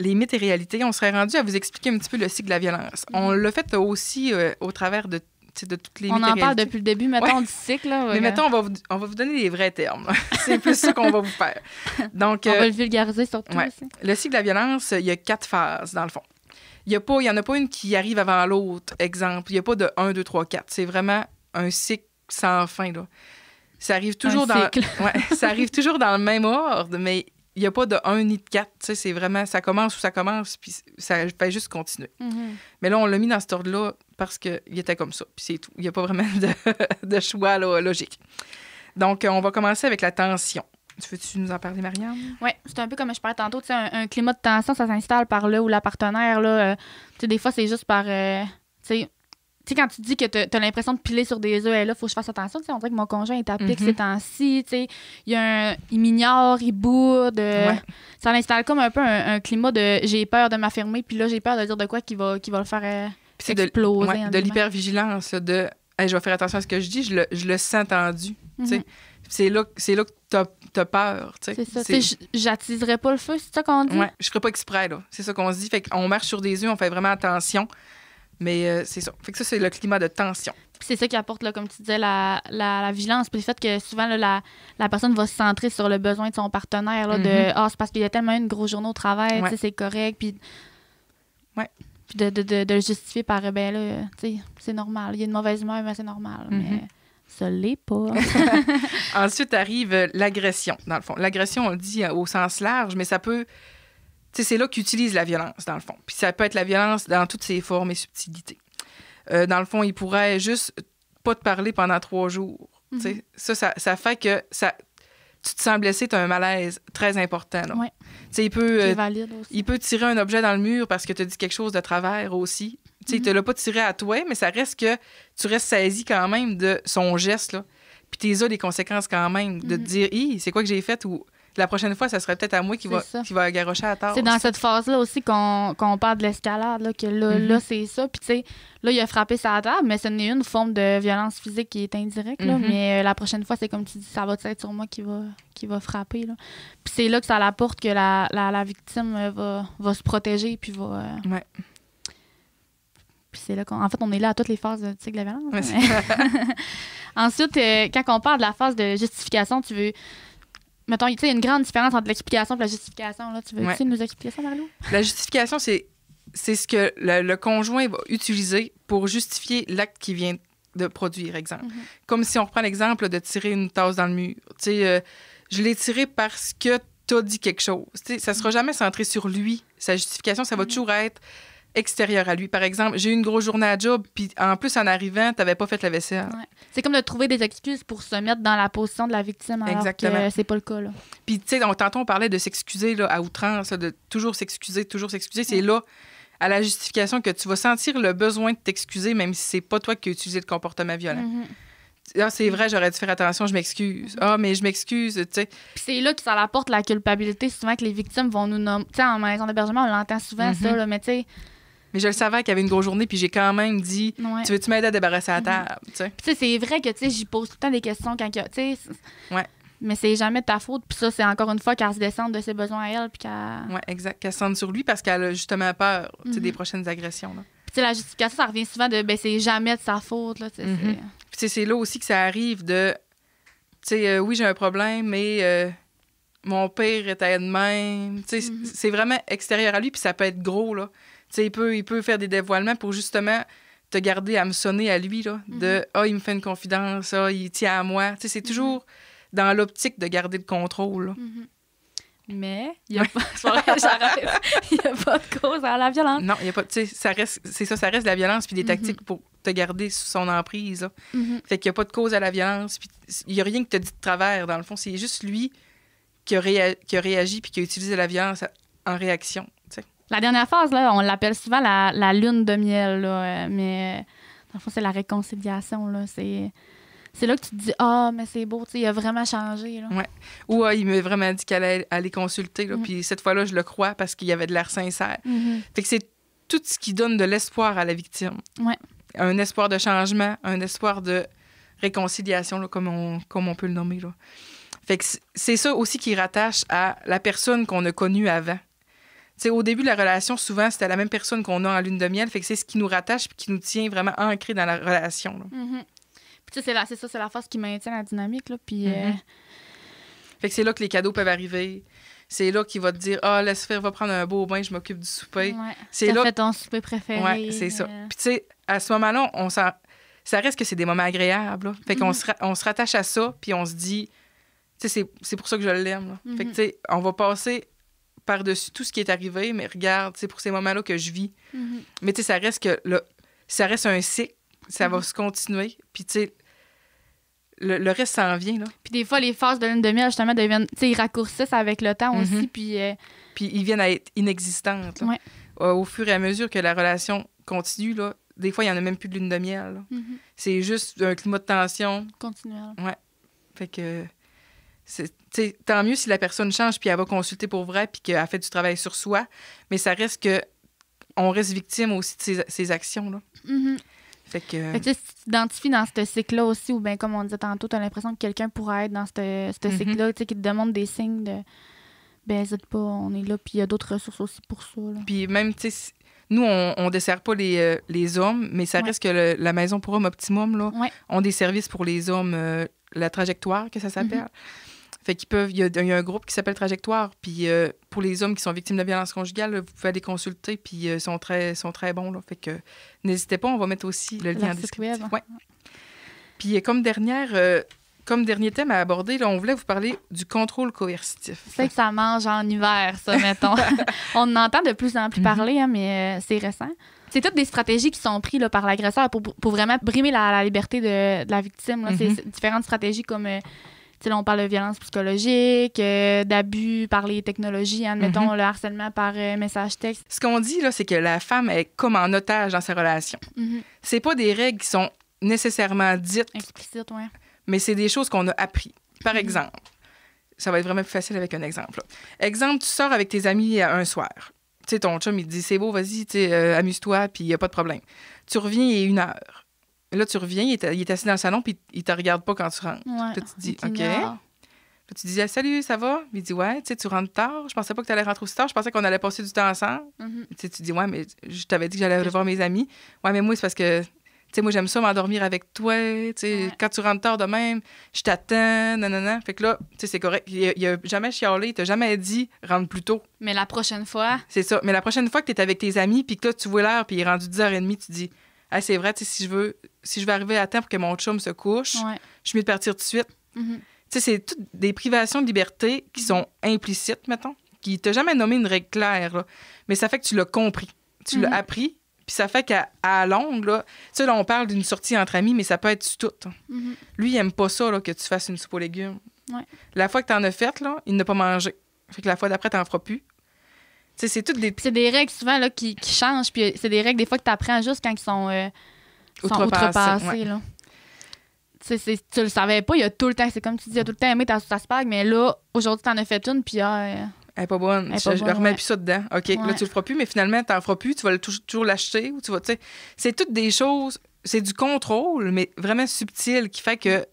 mythes et réalités. On serait rendu à vous expliquer un petit peu le cycle de la violence. On l'a fait aussi au travers de toutes les mythes et réalités. On en parle depuis le début, mettons, du cycle. Là, mais mettons, on va vous donner les vrais termes. C'est plus ça qu'on va vous faire. Donc, on va le vulgariser surtout aussi. Le cycle de la violence, il y a 4 phases, dans le fond. Il y en a pas une qui arrive avant l'autre, exemple. Il n'y a pas de 1, 2, 3, 4. C'est vraiment un cycle sans fin, là. Ça arrive toujours ça arrive toujours dans le même ordre, mais il n'y a pas de 1 ni de 4. C'est vraiment, ça commence où ça commence, puis ça fait juste continuer. Mais là, on l'a mis dans cet ordre-là parce qu'il était comme ça, puis c'est tout. Il n'y a pas vraiment de choix là, logique. Donc, on va commencer avec la tension. Veux-tu nous en parler, Marianne? Oui, c'est un peu comme je parlais tantôt. Un climat de tension, ça s'installe par là où la partenaire, là, des fois, c'est juste par... Tu sais, quand tu dis que tu as l'impression de piler sur des œufs, là, il faut que je fasse attention. On dirait que mon conjoint est à pic ces temps-ci. Il m'ignore, il boude. Ça installe comme un peu un climat de j'ai peur de m'affirmer, puis là, j'ai peur de dire de quoi qui va le faire exploser. De l'hypervigilance, hey, je vais faire attention à ce que je dis, je le sens tendu. C'est là que t'as peur. C'est ça. J'attiserai pas le feu, c'est ça qu'on dit? Ouais, je ferai pas exprès, là. C'est ça qu'on se dit. Fait qu'on marche sur des œufs, on fait vraiment attention. Mais c'est ça. Fait que ça, c'est le climat de tension. Puis c'est ça qui apporte, là, comme tu disais, la vigilance. Puis le fait que souvent, là, la personne va se centrer sur le besoin de son partenaire. Là, c'est parce qu'il y a tellement une grosse journée au travail, c'est correct. Puis de le justifier par, ben là, c'est normal. Il y a une mauvaise humeur, mais c'est normal. Mais ça l'est pas. Ensuite arrive l'agression, dans le fond. L'agression, on le dit au sens large, mais ça peut... c'est là qu'utilise la violence, dans le fond. Puis ça peut être la violence dans toutes ses formes et subtilités. Dans le fond, il pourrait juste pas te parler pendant 3 jours. Ça fait que tu te sens blessé, tu as un malaise très important. Oui. Il peut, valide aussi. Il peut tirer un objet dans le mur parce que tu as dit quelque chose de travers aussi. Il te l'a pas tiré à toi, mais ça reste que tu restes saisi quand même de son geste. Là. Puis tu as des conséquences quand même de te dire « c'est quoi que j'ai fait? » ou la prochaine fois, ça serait peut-être à moi qui va garrocher à la tâche. C'est dans cette phase-là aussi qu'on parle de l'escalade, là, que là, c'est ça. Puis, tu sais, là, il a frappé sa table, mais ce n'est une forme de violence physique qui est indirecte. Là, mais la prochaine fois, c'est comme tu dis, ça va être sur moi qui va frapper. Là. Puis, c'est là que ça l'apporte que la victime va se protéger, puis va... Puis, c'est là qu'en fait, on est là à toutes les phases de la violence. Ouais, ensuite, quand on parle de la phase de justification, tu veux... Mettons, il y a une grande différence entre l'explication et la justification. Là. Tu veux nous expliquer ça, Marie-Lou? La justification, c'est ce que le conjoint va utiliser pour justifier l'acte qu'il vient de produire, exemple. Comme si on reprend l'exemple de tirer une tasse dans le mur. Je l'ai tiré parce que tu as dit quelque chose. Ça ne sera jamais centré sur lui. Sa justification, ça va toujours être extérieur à lui. Par exemple, j'ai eu une grosse journée à job, puis en plus, en arrivant, tu n'avais pas fait la vaisselle. Ouais. C'est comme de trouver des excuses pour se mettre dans la position de la victime, alors que c'est pas le cas. Là. Puis, tu sais, tantôt, on parlait de s'excuser là, à outrance, de toujours s'excuser. C'est là, à la justification, que tu vas sentir le besoin de t'excuser, même si c'est pas toi qui as utilisé le comportement violent. Ah, c'est vrai, j'aurais dû faire attention, je m'excuse. Ah, mais je m'excuse, tu sais. Puis c'est là que ça apporte la culpabilité, souvent que les victimes vont nous nommer. Tu sais, en maison d'hébergement, on l'entend souvent, ça, là, mais tu sais... Mais je le savais qu'il y avait une grosse journée, puis j'ai quand même dit Tu veux-tu m'aider à débarrasser la table? Puis, tu sais, c'est vrai que, tu sais, j'y pose tout le temps des questions quand il y a. Tu sais, mais c'est jamais de ta faute. Puis ça, c'est encore une fois qu'elle se descende de ses besoins à elle. Puis qu'elle. Oui, exact. Qu'elle se sente sur lui parce qu'elle a justement peur des prochaines agressions. Là. Puis, tu sais, la justification, ça revient souvent de c'est jamais de sa faute. Là, Puis, c'est là aussi que ça arrive de. Tu sais, oui, j'ai un problème, mais. Mon père est à elle-même. Tu sais, c'est vraiment extérieur à lui, puis ça peut être gros, là. Tu sais, il peut faire des dévoilements pour justement te garder à me sonner à lui, là, de « Ah, il me fait une confidence, ah, il tient à moi. » Tu sais, c'est toujours dans l'optique de garder le contrôle, là. Mais il n'y a pas... Il y a pas de cause à la violence. Non, il n'y a pas... Tu sais, ça reste de la violence puis des tactiques pour te garder sous son emprise, là. Fait qu'il n'y a pas de cause à la violence, puis il n'y a rien que te dit de travers, dans le fond. C'est juste lui qui a réagi puis qui a utilisé la violence en réaction, tu sais. La dernière phase, là, on l'appelle souvent la lune de miel, là, mais dans le fond, c'est la réconciliation. Là, c'est là que tu te dis « Ah, mais c'est beau, il a vraiment changé. » Ouais. Ou il m'a vraiment dit qu'elle allait aller consulter. Là, puis cette fois-là, je le crois parce qu'il y avait de l'air sincère. Fait que c'est tout ce qui donne de l'espoir à la victime. Ouais. Un espoir de changement, un espoir de réconciliation, là, comme on peut le nommer. Là. Fait que c'est ça aussi qui rattache à la personne qu'on a connue avant. T'sais, au début de la relation, souvent, c'était la même personne qu'on a en lune de miel. Fait que c'est ce qui nous rattache et qui nous tient vraiment ancrés dans la relation. Là. Puis c'est la phase qui maintient la dynamique. Là, puis, Fait que c'est là que les cadeaux peuvent arriver. C'est là qu'il va te dire « Ah, laisse faire, va prendre un beau bain, je m'occupe du souper. Ouais. » C'est là fait ton souper préféré. Oui, c'est ça. Puis tu sais, à ce moment-là, ça reste que c'est des moments agréables. Là. Fait qu'on se rattache à ça, puis on se dit... Tu sais, c'est pour ça que je l'aime. Là. Fait que tu sais, on va passer... par-dessus tout ce qui est arrivé, mais regarde, c'est pour ces moments-là que je vis. Mais tu sais, ça reste que ça reste un cycle, ça va se continuer. Puis tu sais, le reste s'en vient, là. Puis des fois, les phases de lune de miel, justement, deviennent, tu sais, ils raccourcissent avec le temps aussi, puis... Puis ils viennent à être inexistantes, là. Au fur et à mesure que la relation continue, là, des fois, il n'y en a même plus de lune de miel, là. C'est juste un climat de tension. Continuel. Ouais. Fait que... tant mieux si la personne change puis elle va consulter pour vrai puis qu'elle fait du travail sur soi, mais ça reste que on reste victime aussi de ses actions. Là. Fait que tu sais, si tu t'identifies dans ce cycle-là aussi, ou bien comme on disait tantôt, tu as l'impression que quelqu'un pourrait être dans ce cycle-là, tu sais, qui te demande des signes de ben, n'hésite pas, on est là, puis il y a d'autres ressources aussi pour ça. Là. Puis même, tu sais, nous, on dessert pas les hommes, mais ça reste que la Maison pour hommes Optimum, là, ont des services pour les hommes, la trajectoire, que ça s'appelle. Fait qu'ils peuvent, il y a un groupe qui s'appelle Trajectoire, puis pour les hommes qui sont victimes de violence conjugale, là, vous pouvez aller consulter, puis ils sont très bons, là. Fait que n'hésitez pas, on va mettre aussi le lien en descriptif. Ouais. Puis comme dernier thème à aborder, là, on voulait vous parler du contrôle coercitif. C'est que ça mange en hiver, ça, mettons. On en entend de plus en plus parler, hein, mais c'est récent. C'est toutes des stratégies qui sont prises là, par l'agresseur pour vraiment brimer la liberté de la victime. Là. C'est différentes stratégies comme... là, on parle de violence psychologique, d'abus par les technologies, admettons le harcèlement par message texte. Ce qu'on dit, là, c'est que la femme est comme en otage dans sa relation. C'est pas des règles qui sont nécessairement dites. Explicites, oui. Mais c'est des choses qu'on a appris. Par exemple, ça va être vraiment plus facile avec un exemple. Là. Exemple, tu sors avec tes amis un soir. Tu sais, ton chum, il te dit, c'est beau, vas-y, amuse-toi, puis il n'y a pas de problème. Tu reviens, il est 1 heure. Là, tu reviens, il est assis dans le salon, puis il te regarde pas quand tu rentres. Ouais, là, tu te dis, OK. Là, tu dis, salut, ça va? Il dit, ouais, tu rentres tard. Je pensais pas que tu allais rentrer aussi tard. Je pensais qu'on allait passer du temps ensemble. Tu dis, ouais, mais je t'avais dit que j'allais voir mes amis. Ouais, mais moi, c'est parce que, moi, j'aime ça m'endormir avec toi. Quand tu rentres tard de même, je t'attends, nanana. Fait que là, c'est correct. Il a jamais chialé, il t'a jamais dit, rentre plus tôt. Mais la prochaine fois. C'est ça. Mais la prochaine fois que tu es avec tes amis, puis que là, tu vois l'heure, puis il est rendu 10h30, tu dis, ah, c'est vrai, si je veux arriver à temps pour que mon chum se couche, je suis mieux de partir tout de suite. C'est toutes des privations de liberté qui sont implicites, mettons, qui t'a jamais nommé une règle claire, là. Mais ça fait que tu l'as compris. Tu l'as appris, puis ça fait qu'à longue, là, là, on parle d'une sortie entre amis, mais ça peut être tout. Lui, il aime pas ça, là, que tu fasses une soupe aux légumes. La fois que t'en as fait, là, il n'a pas mangé. Fait que la fois d'après, t'en feras plus. C'est toutes des... C'est des règles souvent là, qui changent, puis c'est des règles des fois que tu apprends juste quand ils sont outrepassés. Là. Tu le savais pas, il y a tout le temps, c'est comme tu dis, il y a tout le temps aimé ta sauce à spag, mais là, aujourd'hui, t'en as fait une, puis elle est pas bonne. Je remets plus ça dedans. OK, là, tu le feras plus, mais finalement, t'en feras plus, tu vas toujours l'acheter, ou tu vas, c'est toutes des choses, c'est du contrôle, mais vraiment subtil, qui fait que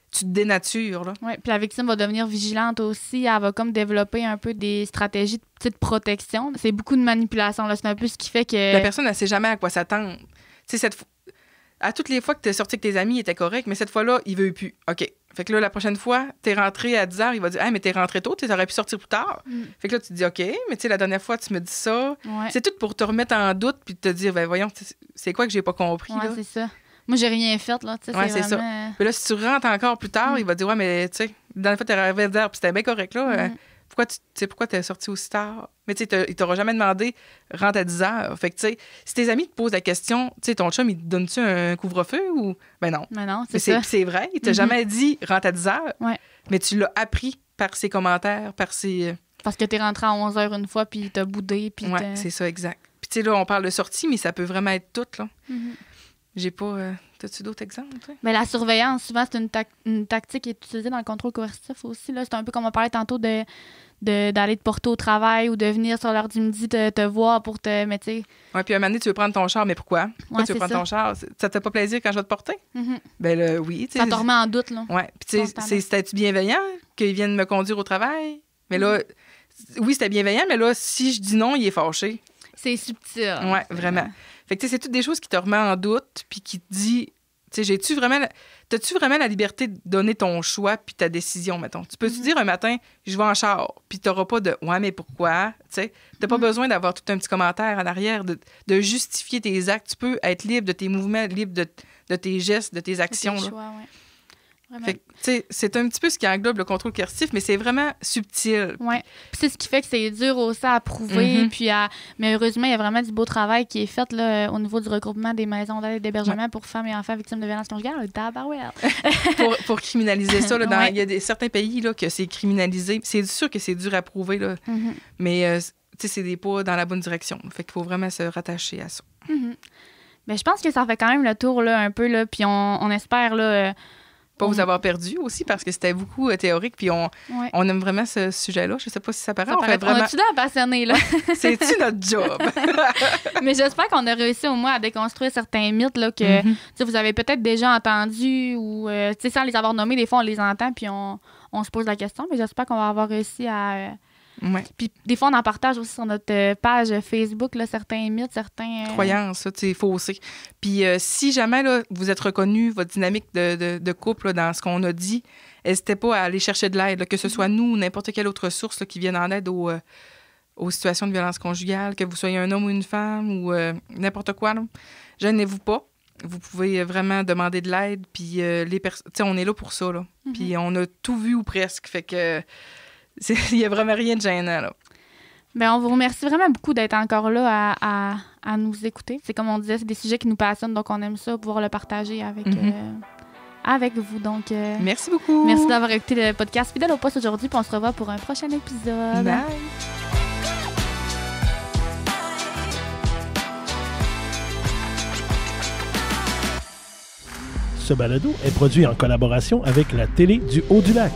tu te dénatures, là. Oui, puis la victime va devenir vigilante aussi. Elle va comme développer un peu des stratégies de petite protection. C'est beaucoup de manipulation, là. C'est un peu ce qui fait que... La personne, elle sait jamais à quoi s'attendre. Tu sais, à toutes les fois que t'es sorti avec tes amis, il était correct, mais cette fois-là, il veut plus. OK. Fait que là, la prochaine fois, t'es rentré à 10h, il va dire « Hey, mais t'es rentré tôt, t'aurais pu sortir plus tard. Fait que là, tu te dis « OK, mais tu sais, la dernière fois, tu me dis ça. C'est tout pour te remettre en doute puis te dire « Ben voyons, c'est quoi que j'ai pas compris, là? » c'est ça. Moi, j'ai rien fait, là. C'est vraiment... ça. Mais là, si tu rentres encore plus tard, il va dire, ouais, mais tu sais, la dernière fois, t'es arrivé à 10h, puis c'était bien correct, là. Pourquoi t'es sorti aussi tard? Mais tu sais, il t'aura jamais demandé, rentre à 10h. Fait que, tu sais, si tes amis te posent la question, tu sais, ton chum, il te donne-tu un couvre-feu ou. Ben non. Mais non, c'est ça. C'est vrai, il t'a jamais dit, rentre à 10h. Mais tu l'as appris par ses commentaires, par ses. Parce que t'es rentré à 11h une fois, puis t'as boudé, puis c'est ça, exact. Puis, tu sais, là, on parle de sortie, mais ça peut vraiment être tout, là. J'ai pas... T'as-tu d'autres exemples, toi? Mais la surveillance, souvent, c'est une tactique qui est utilisée dans le contrôle coercitif aussi. Là. C'est un peu comme on parlait tantôt d'aller te porter au travail ou de venir sur l'heure du midi te voir pour te... Mais tu sais... Oui, puis un moment donné, tu veux prendre ton char, mais pourquoi? Pourquoi tu veux prendre ton char? Ça te fait pas plaisir quand je vais te porter? Ben là, oui. Ça te remet en doute, là. Oui, puis tu sais, c'était-tu bienveillant qu'ils viennent me conduire au travail? Mais là, oui, c'était bienveillant, mais là, si je dis non, il est fâché. C'est subtil. Oui, vraiment. Fait que, tu sais, c'est toutes des choses qui te remettent en doute, puis qui te dit, tu sais, t'as-tu vraiment la liberté de donner ton choix puis ta décision, mettons? Tu peux-tu dire un matin, je vais en char, puis t'auras pas de, ouais, mais pourquoi? Tu sais, t'as pas besoin d'avoir tout un petit commentaire en arrière, de justifier tes actes. Tu peux être libre de tes mouvements, libre de tes gestes, de tes actions. De tes choix, ouais. Fait que, tu sais, c'est un petit peu ce qui englobe le contrôle coercitif, mais c'est vraiment subtil. Oui. Puis c'est ce qui fait que c'est dur aussi à prouver. Mais heureusement, il y a vraiment du beau travail qui est fait là, au niveau du regroupement des maisons d'aide et d'hébergement pour femmes et enfants victimes de violences conjugales. pour criminaliser ça, il y a certains pays là, que c'est criminalisé. C'est sûr que c'est dur à prouver, là, mais c'est des pas dans la bonne direction. Fait qu'il faut vraiment se rattacher à ça. Mais je pense que ça fait quand même le tour là, un peu, là, puis on espère... là, pas vous avoir perdu aussi, parce que c'était beaucoup théorique, puis on aime vraiment ce sujet-là. Je sais pas si ça paraît. On est-tu là passionnés, là? C'est-tu notre job? Mais j'espère qu'on a réussi au moins à déconstruire certains mythes là, que vous avez peut-être déjà entendus ou sans les avoir nommés, des fois on les entend puis on se pose la question, mais j'espère qu'on va avoir réussi à... Puis des fois, on en partage aussi sur notre page Facebook, là, certains mythes, certains... croyances, ça, tu sais, faussées. Puis si jamais là, vous êtes reconnu, votre dynamique de couple là, dans ce qu'on a dit, n'hésitez pas à aller chercher de l'aide, là, que ce soit nous ou n'importe quelle autre source là, qui vienne en aide aux situations de violence conjugale, que vous soyez un homme ou une femme ou n'importe quoi. Là. Gênez-vous pas. Vous pouvez vraiment demander de l'aide. Puis on est là pour ça. Là. Puis on a tout vu ou presque. Fait que... Il n'y a vraiment rien de gênant, là. Bien, on vous remercie vraiment beaucoup d'être encore là à nous écouter. C'est comme on disait, c'est des sujets qui nous passionnent, donc on aime ça, pouvoir le partager avec vous. Donc, merci beaucoup. Merci d'avoir écouté le podcast Fidèle au poste aujourd'hui, puis on se revoit pour un prochain épisode. Bye! Ce balado est produit en collaboration avec la Télé du Haut-du-Lac.